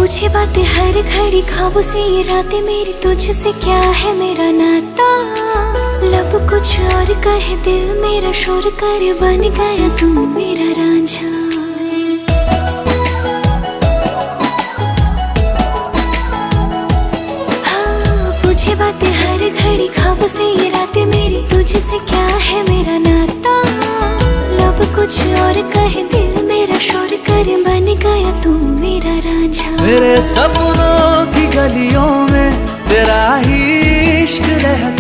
पूछे बातें हर घड़ी, ख्वाबों से ये रातें मेरी, तुझसे क्या है मेरा नाता। लब कुछ और कहे दिल मेरा शोर कर, बन गया तू मेरा रांझा। हाँ पूछे बातें हर घड़ी, ख्वाबों से ये रातें मेरी, तुझसे क्या है मेरा नाता। लब कुछ और कहे दिल मेरा शोर कर, बन गया तू मेरा रांझा। मेरे सपनों की गलियों में तेरा ही इश्क रहता